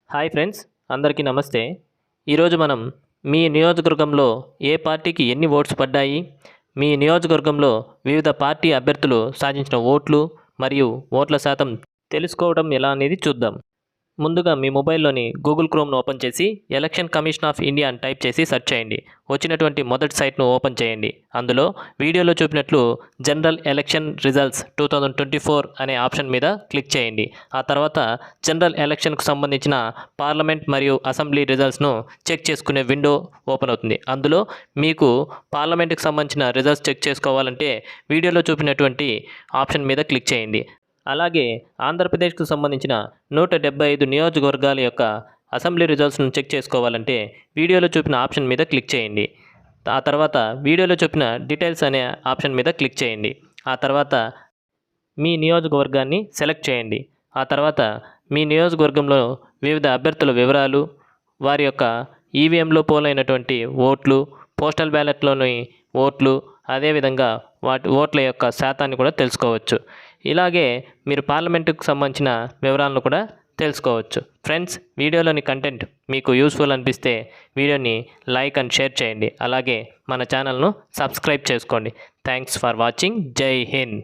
Hi friends, అందరికీ నమస్తే. ఈరోజు మనం మీ నియోజకవర్గంలో ఏ పార్టీకి ఎన్ని ఓట్స్ పడ్డాయి, మీ నియోజకవర్గంలో వివిధ పార్టీ అభ్యర్థులు సాధించిన ఓట్లు మరియు ఓట్ల శాతం తెలుసుకోవడం ఎలా అనేది చూద్దాం. ముందుగా మీ మొబైల్లోని గూగుల్ క్రోమ్ను ఓపెన్ చేసి ఎలక్షన్ కమిషన్ ఆఫ్ ఇండియా అని టైప్ చేసి సెర్చ్ చేయండి. వచ్చినటువంటి మొదటి సైట్ను ఓపెన్ చేయండి. అందులో వీడియోలో చూపినట్లు జనరల్ ఎలక్షన్ రిజల్ట్స్ 2024 అనే ఆప్షన్ మీద క్లిక్ చేయండి. ఆ తర్వాత జనరల్ ఎలక్షన్కు సంబంధించిన పార్లమెంట్ మరియు అసెంబ్లీ రిజల్ట్స్ను చెక్ చేసుకునే విండో ఓపెన్ అవుతుంది. అందులో మీకు పార్లమెంట్కి సంబంధించిన రిజల్ట్స్ చెక్ చేసుకోవాలంటే వీడియోలో చూపినటువంటి ఆప్షన్ మీద క్లిక్ చేయండి. అలాగే ఆంధ్రప్రదేశ్కు సంబంధించిన 175 నియోజకవర్గాల యొక్క అసెంబ్లీ రిజల్ట్స్ను చెక్ చేసుకోవాలంటే వీడియోలో చూపిన ఆప్షన్ మీద క్లిక్ చేయండి. ఆ తర్వాత వీడియోలో చూపిన డీటెయిల్స్ అనే ఆప్షన్ మీద క్లిక్ చేయండి. ఆ తర్వాత మీ నియోజకవర్గాన్ని సెలెక్ట్ చేయండి. ఆ తర్వాత మీ నియోజకవర్గంలో వివిధ అభ్యర్థుల వివరాలు, వారి యొక్క ఈవీఎంలో పోలైనటువంటి ఓట్లు, పోస్టల్ బ్యాలెట్లోని ఓట్లు, అదేవిధంగా వాటి ఓట్ల యొక్క శాతాన్ని కూడా తెలుసుకోవచ్చు. ఇలాగే మీరు పార్లమెంటుకు సంబంధించిన వివరాలను కూడా తెలుసుకోవచ్చు. ఫ్రెండ్స్, వీడియోలోని కంటెంట్ మీకు యూస్ఫుల్ అనిపిస్తే వీడియోని లైక్ అండ్ షేర్ చేయండి. అలాగే మన ఛానల్ను సబ్స్క్రైబ్ చేసుకోండి. Thanks for watching. జై హింద్.